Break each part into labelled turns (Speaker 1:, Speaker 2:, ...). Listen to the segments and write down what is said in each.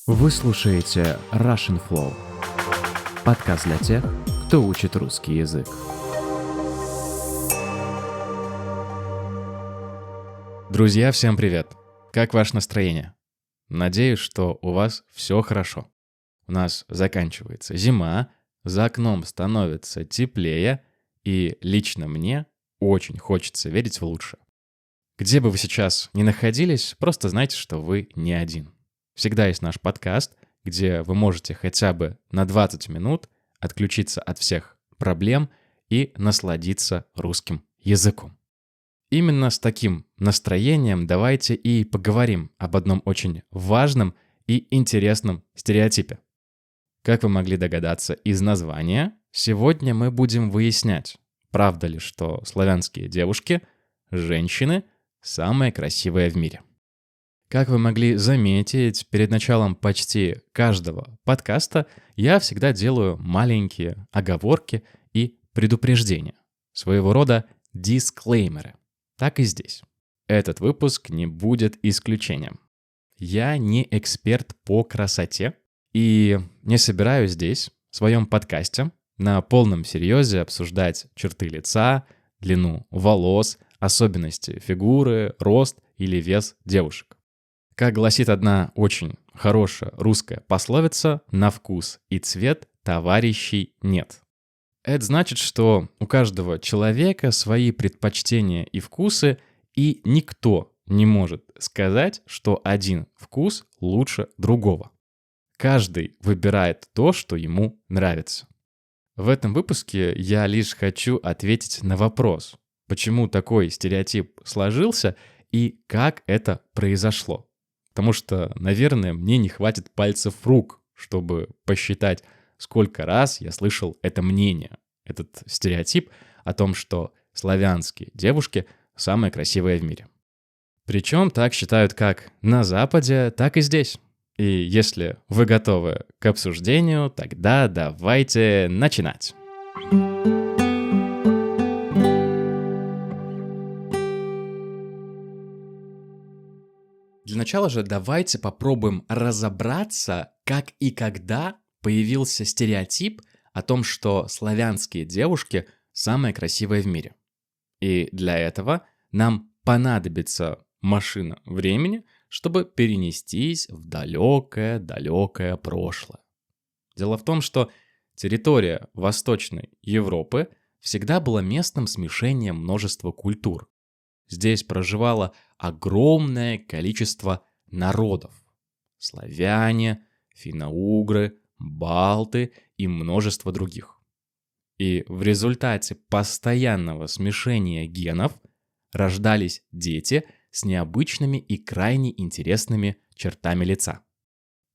Speaker 1: Вы слушаете Russian Flow, подкаст для тех, кто учит русский язык.
Speaker 2: Друзья, всем привет! Как ваше настроение? Надеюсь, что у вас все хорошо. У нас заканчивается зима, за окном становится теплее, и лично мне очень хочется верить в лучшее. Где бы вы сейчас ни находились, просто знайте, что вы не один. Всегда есть наш подкаст, где вы можете хотя бы на 20 минут отключиться от всех проблем и насладиться русским языком. Именно с таким настроением давайте и поговорим об одном очень важном и интересном стереотипе. Как вы могли догадаться из названия, сегодня мы будем выяснять, правда ли, что славянские девушки, женщины, самые красивые в мире. Как вы могли заметить, перед началом почти каждого подкаста я всегда делаю маленькие оговорки и предупреждения, своего рода дисклеймеры. Так и здесь. Этот выпуск не будет исключением. Я не эксперт по красоте и не собираюсь здесь, в своем подкасте, на полном серьезе обсуждать черты лица, длину волос, особенности фигуры, рост или вес девушек. Как гласит одна очень хорошая русская пословица, на вкус и цвет товарищей нет. Это значит, что у каждого человека свои предпочтения и вкусы, и никто не может сказать, что один вкус лучше другого. Каждый выбирает то, что ему нравится. В этом выпуске я лишь хочу ответить на вопрос, почему такой стереотип сложился и как это произошло. Потому что, наверное, мне не хватит пальцев рук, чтобы посчитать, сколько раз я слышал это мнение, этот стереотип о том, что славянские девушки самые красивые в мире. Причем так считают как на Западе, так и здесь. И если вы готовы к обсуждению, тогда давайте начинать. Для начала же давайте попробуем разобраться, как и когда появился стереотип о том, что славянские девушки самые красивые в мире. И для этого нам понадобится машина времени, чтобы перенестись в далекое-далекое прошлое. Дело в том, что территория Восточной Европы всегда была местом смешения множества культур. Здесь проживало огромное количество народов. Славяне, финно-угры, балты и множество других. И в результате постоянного смешения генов рождались дети с необычными и крайне интересными чертами лица.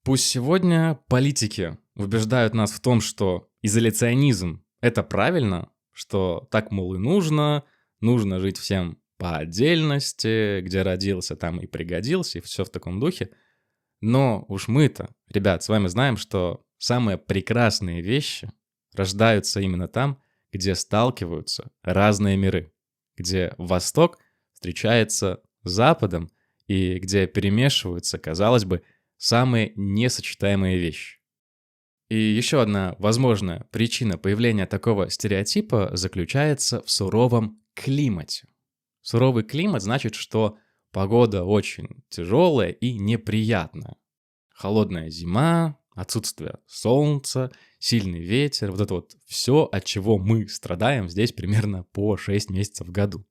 Speaker 2: Пусть сегодня политики убеждают нас в том, что изоляционизм – это правильно, что так, мол, и нужно жить всем по отдельности, где родился, там и пригодился, и все в таком духе. Но уж мы-то, ребят, с вами знаем, что самые прекрасные вещи рождаются именно там, где сталкиваются разные миры, где Восток встречается с Западом и где перемешиваются, казалось бы, самые несочетаемые вещи. И еще одна возможная причина появления такого стереотипа заключается в суровом климате. Суровый климат значит, что погода очень тяжелая и неприятная. Холодная зима, отсутствие солнца, сильный ветер, вот это вот все, от чего мы страдаем здесь примерно по 6 месяцев в году.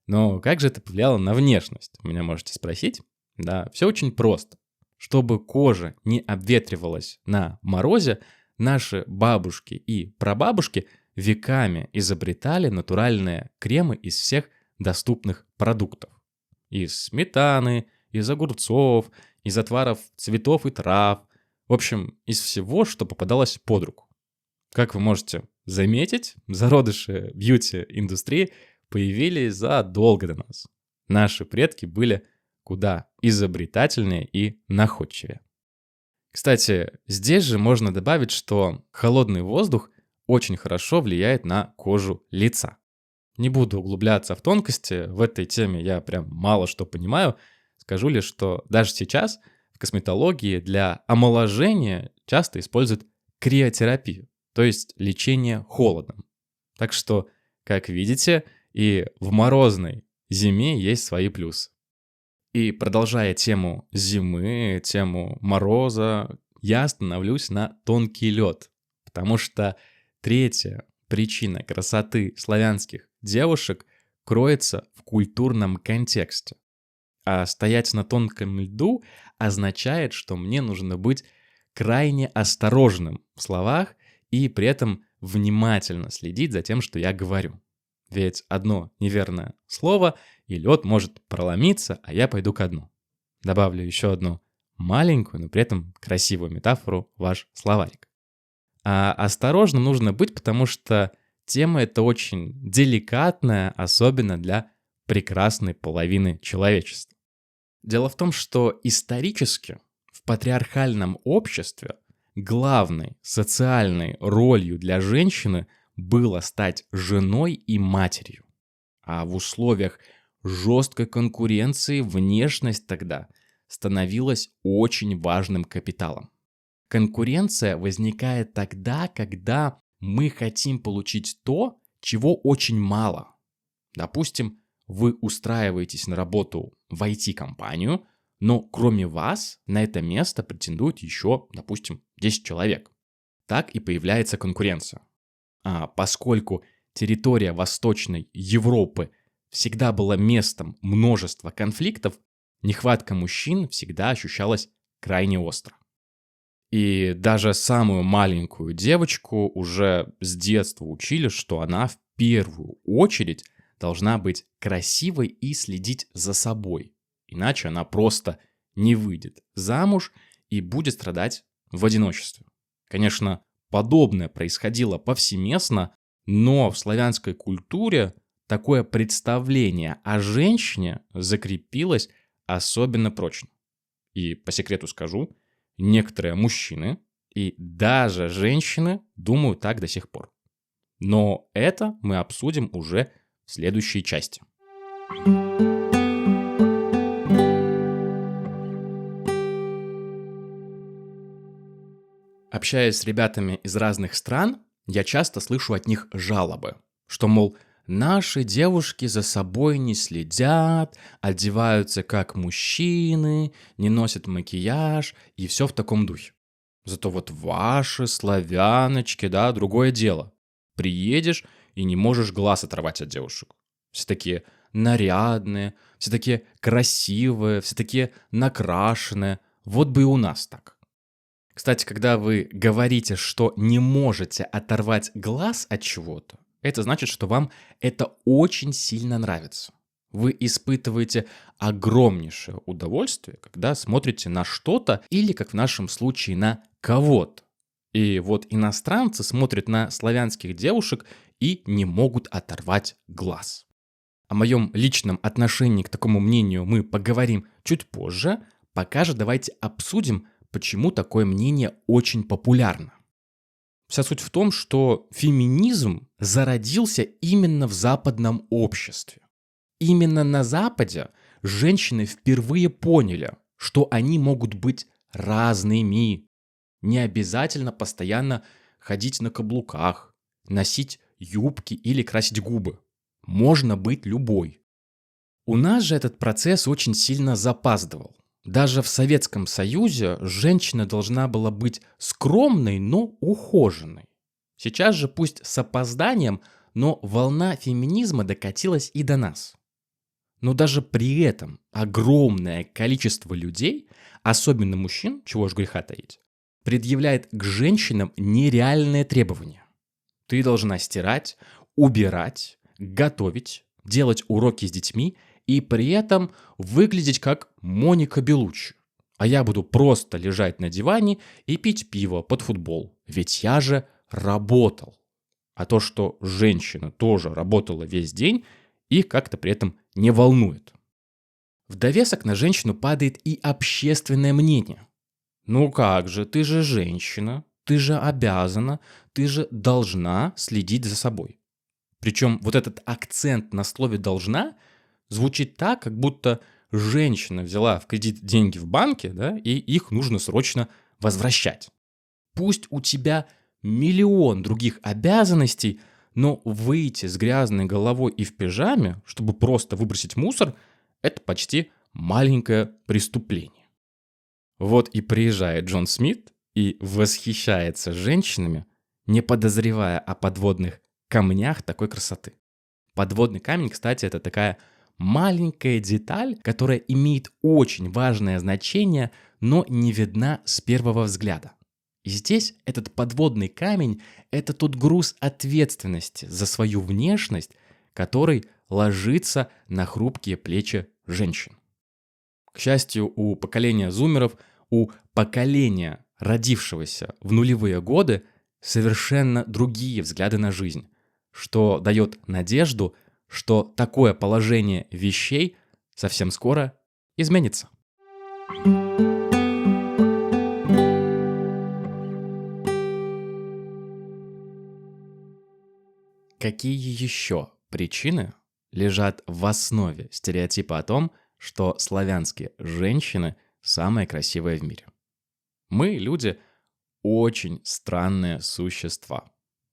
Speaker 2: Но как же это повлияло на внешность, вы меня можете спросить? Да, все очень просто. Чтобы кожа не обветривалась на морозе, наши бабушки и прабабушки веками изобретали натуральные кремы из всех доступных продуктов. Из сметаны, из огурцов, из отваров цветов и трав. В общем, из всего, что попадалось под руку. Как вы можете заметить, зародыши бьюти-индустрии появились задолго до нас. Наши предки были куда изобретательнее и находчивее. Кстати, здесь же можно добавить, что холодный воздух очень хорошо влияет на кожу лица. Не буду углубляться в тонкости, в этой теме я прям мало что понимаю. Скажу лишь, что даже сейчас в косметологии для омоложения часто используют криотерапию, то есть лечение холодом. Так что, как видите, и в морозной зиме есть свои плюсы. И продолжая тему зимы, тему мороза, я остановлюсь на тонкий лед, потому что третья причина красоты славянских девушек кроется в культурном контексте. А стоять на тонком льду означает, что мне нужно быть крайне осторожным в словах и при этом внимательно следить за тем, что я говорю. Ведь одно неверное слово, и лед может проломиться, а я пойду ко дну. Добавлю еще одну маленькую, но при этом красивую метафору в ваш словарик. А осторожным нужно быть, потому что тема эта очень деликатная, особенно для прекрасной половины человечества. Дело в том, что исторически в патриархальном обществе главной социальной ролью для женщины было стать женой и матерью. А в условиях жесткой конкуренции внешность тогда становилась очень важным капиталом. Конкуренция возникает тогда, когда мы хотим получить то, чего очень мало. Допустим, вы устраиваетесь на работу в IT-компанию, но кроме вас на это место претендует еще, допустим, 10 человек. Так и появляется конкуренция. А поскольку территория Восточной Европы всегда была местом множества конфликтов, нехватка мужчин всегда ощущалась крайне остро. И даже самую маленькую девочку уже с детства учили, что она в первую очередь должна быть красивой и следить за собой. Иначе она просто не выйдет замуж и будет страдать в одиночестве. Конечно, подобное происходило повсеместно, но в славянской культуре такое представление о женщине закрепилось особенно прочно. И по секрету скажу, некоторые мужчины и даже женщины думают так до сих пор. Но это мы обсудим уже в следующей части. Общаясь с ребятами из разных стран, я часто слышу от них жалобы, что, мол, наши девушки за собой не следят, одеваются как мужчины, не носят макияж и все в таком духе. Зато вот ваши славяночки, да, другое дело. Приедешь и не можешь глаз оторвать от девушек. Все такие нарядные, все такие красивые, все такие накрашенные. Вот бы и у нас так. Кстати, когда вы говорите, что не можете оторвать глаз от чего-то, это значит, что вам это очень сильно нравится. Вы испытываете огромнейшее удовольствие, когда смотрите на что-то или, как в нашем случае, на кого-то. И вот иностранцы смотрят на славянских девушек и не могут оторвать глаз. О моем личном отношении к такому мнению мы поговорим чуть позже. Пока же давайте обсудим, почему такое мнение очень популярно. Вся суть в том, что феминизм зародился именно в западном обществе. Именно на Западе женщины впервые поняли, что они могут быть разными. Не обязательно постоянно ходить на каблуках, носить юбки или красить губы. Можно быть любой. У нас же этот процесс очень сильно запаздывал. Даже в Советском Союзе женщина должна была быть скромной, но ухоженной. Сейчас же пусть с опозданием, но волна феминизма докатилась и до нас. Но даже при этом огромное количество людей, особенно мужчин, чего ж греха таить, предъявляет к женщинам нереальные требования. Ты должна стирать, убирать, готовить, делать уроки с детьми и при этом выглядеть как Моника Белуччи. А я буду просто лежать на диване и пить пиво под футбол, ведь я же работал. А то, что женщина тоже работала весь день, их как-то при этом не волнует. В довесок на женщину падает и общественное мнение. Ну как же, ты же женщина, ты же обязана, ты же должна следить за собой. Причем вот этот акцент на слове «должна» звучит так, как будто женщина взяла в кредит деньги в банке, да, и их нужно срочно возвращать. Пусть у тебя миллион других обязанностей, но выйти с грязной головой и в пижаме, чтобы просто выбросить мусор, это почти маленькое преступление. Вот и приезжает Джон Смит и восхищается женщинами, не подозревая о подводных камнях такой красоты. Подводный камень, кстати, это такая маленькая деталь, которая имеет очень важное значение, но не видна с первого взгляда. И здесь этот подводный камень – это тот груз ответственности за свою внешность, который ложится на хрупкие плечи женщин. К счастью, у поколения зумеров, у поколения, родившегося в нулевые годы, совершенно другие взгляды на жизнь, что дает надежду, что такое положение вещей совсем скоро изменится. Какие еще причины лежат в основе стереотипа о том, что славянские женщины самые красивые в мире? Мы, люди, очень странные существа.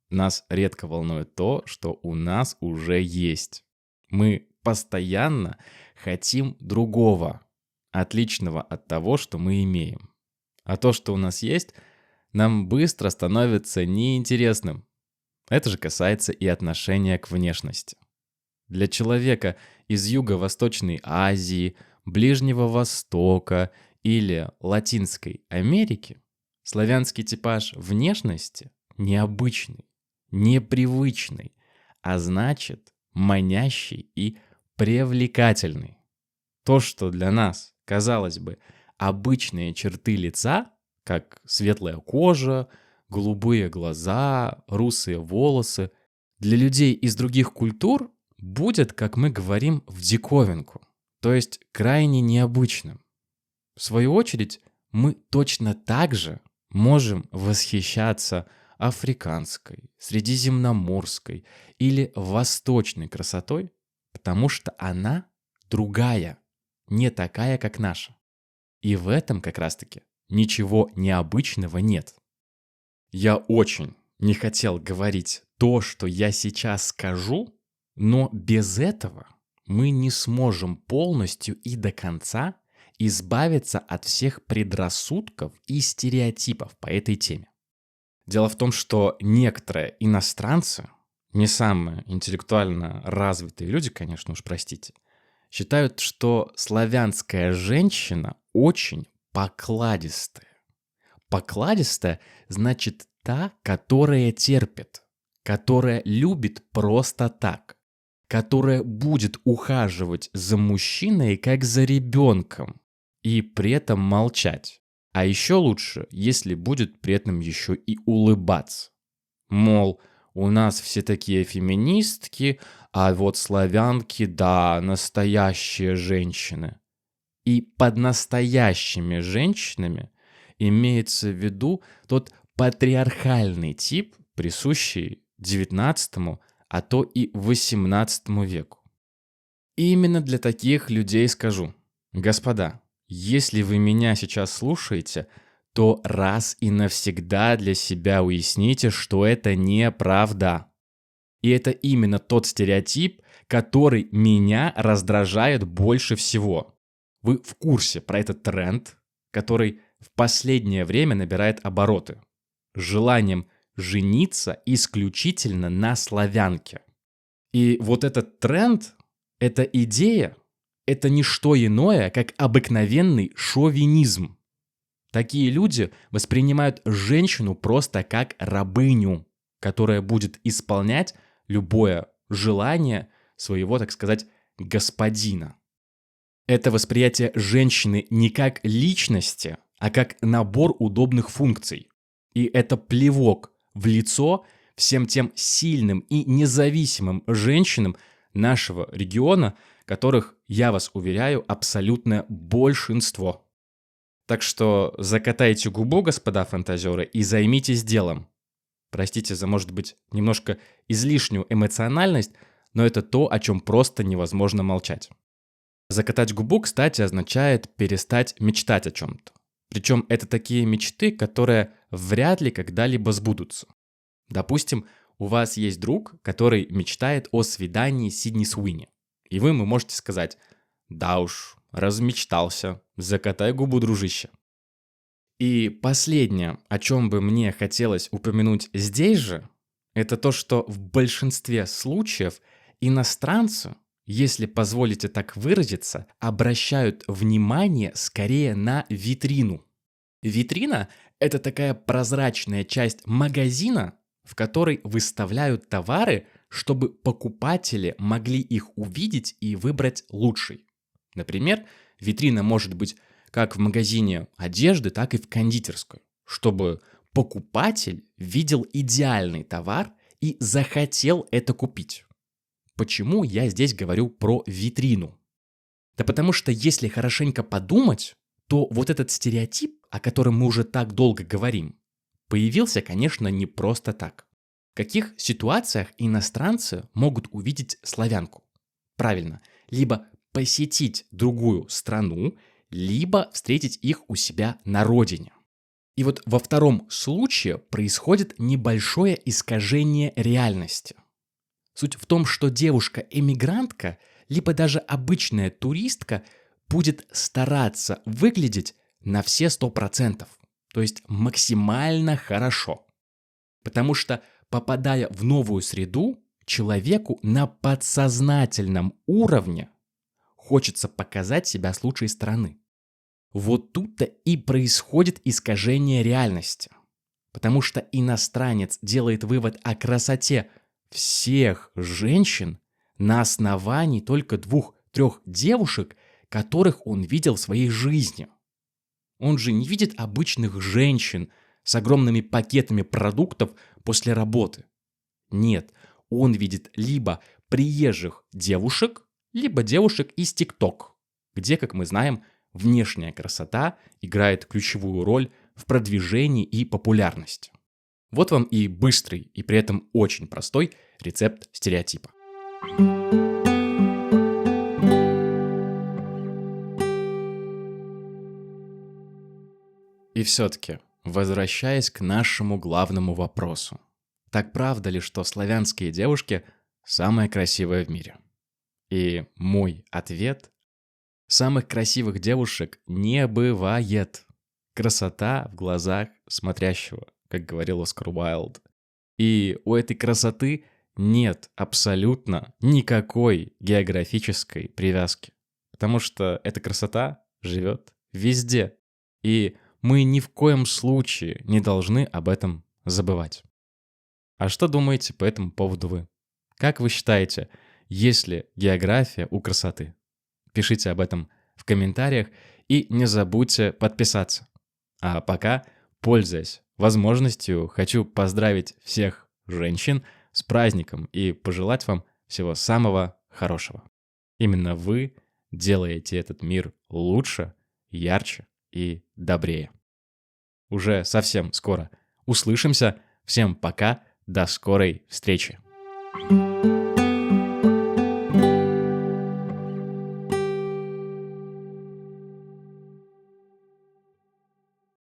Speaker 2: Нас редко волнует то, что у нас уже есть. Мы постоянно хотим другого, отличного от того, что мы имеем. А то, что у нас есть, нам быстро становится неинтересным. Это же касается и отношения к внешности. Для человека из Юго-Восточной Азии, Ближнего Востока или Латинской Америки славянский типаж внешности необычный, непривычный, а значит манящий и привлекательный. То, что для нас, казалось бы, обычные черты лица, как светлая кожа, голубые глаза, русые волосы, для людей из других культур будет, как мы говорим, в диковинку, то есть крайне необычным. В свою очередь, мы точно так же можем восхищаться африканской, средиземноморской или восточной красотой, потому что она другая, не такая, как наша. И в этом как раз-таки ничего необычного нет. Я очень не хотел говорить то, что я сейчас скажу, но без этого мы не сможем полностью и до конца избавиться от всех предрассудков и стереотипов по этой теме. Дело в том, что некоторые иностранцы, не самые интеллектуально развитые люди, конечно уж, простите, считают, что славянская женщина очень покладистая. Покладистая значит та, которая терпит, которая любит просто так, которая будет ухаживать за мужчиной как за ребенком и при этом молчать. А еще лучше, если будет при этом еще и улыбаться. Мол, у нас все такие феминистки, а вот славянки, да, настоящие женщины. И под настоящими женщинами имеется в виду тот патриархальный тип, присущий XIX, а то и XVIII веку. И именно для таких людей скажу: господа, если вы меня сейчас слушаете, то раз и навсегда для себя уясните, что это неправда. И это именно тот стереотип, который меня раздражает больше всего. Вы в курсе про этот тренд, который в последнее время набирает обороты, с желанием жениться исключительно на славянке. И вот этот тренд, эта идея, это не что иное, как обыкновенный шовинизм. Такие люди воспринимают женщину просто как рабыню, которая будет исполнять любое желание своего, так сказать, господина. Это восприятие женщины не как личности, а как набор удобных функций. И это плевок в лицо всем тем сильным и независимым женщинам нашего региона, которых, я вас уверяю, абсолютное большинство. Так что закатайте губу, господа фантазеры, и займитесь делом. Простите за, может быть, немножко излишнюю эмоциональность, но это то, о чем просто невозможно молчать. Закатать губу, кстати, означает перестать мечтать о чем-то. Причем это такие мечты, которые вряд ли когда-либо сбудутся. Допустим, у вас есть друг, который мечтает о свидании с Сидни Суини. И вы ему можете сказать: «Да уж, размечтался, закатай губу, дружище». И последнее, о чем бы мне хотелось упомянуть здесь же, это то, что в большинстве случаев иностранцы, если позволите так выразиться, обращают внимание скорее на витрину. Витрина — это такая прозрачная часть магазина, в которой выставляют товары, чтобы покупатели могли их увидеть и выбрать лучший. Например, витрина может быть как в магазине одежды, так и в кондитерской, чтобы покупатель видел идеальный товар и захотел это купить. Почему я здесь говорю про витрину? Да потому что если хорошенько подумать, то вот этот стереотип, о котором мы уже так долго говорим, появился, конечно, не просто так. В каких ситуациях иностранцы могут увидеть славянку? Правильно, либо посетить другую страну, либо встретить их у себя на родине. И вот во втором случае происходит небольшое искажение реальности. Суть в том, что девушка-эмигрантка, либо даже обычная туристка будет стараться выглядеть на все 100%, то есть максимально хорошо. Потому что, попадая в новую среду, человеку на подсознательном уровне хочется показать себя с лучшей стороны. Вот тут-то и происходит искажение реальности. Потому что иностранец делает вывод о красоте всех женщин на основании только 2-3 девушек, которых он видел в своей жизни. Он же не видит обычных женщин с огромными пакетами продуктов после работы. Нет, он видит либо приезжих девушек, либо девушек из ТикТок, где, как мы знаем, внешняя красота играет ключевую роль в продвижении и популярности. Вот вам и быстрый, и при этом очень простой рецепт стереотипа. И все-таки, возвращаясь к нашему главному вопросу. Так правда ли, что славянские девушки самые красивые в мире? И мой ответ: самых красивых девушек не бывает. Красота в глазах смотрящего, как говорил Оскар Уайлд. И у этой красоты нет абсолютно никакой географической привязки. Потому что эта красота живет везде. И мы ни в коем случае не должны об этом забывать. А что думаете по этому поводу вы? Как вы считаете, есть ли география у красоты? Пишите об этом в комментариях и не забудьте подписаться. А пока, пользуясь возможностью, хочу поздравить всех женщин с праздником и пожелать вам всего самого хорошего. Именно вы делаете этот мир лучше, ярче и добрее. Уже совсем скоро услышимся. Всем пока, до скорой встречи.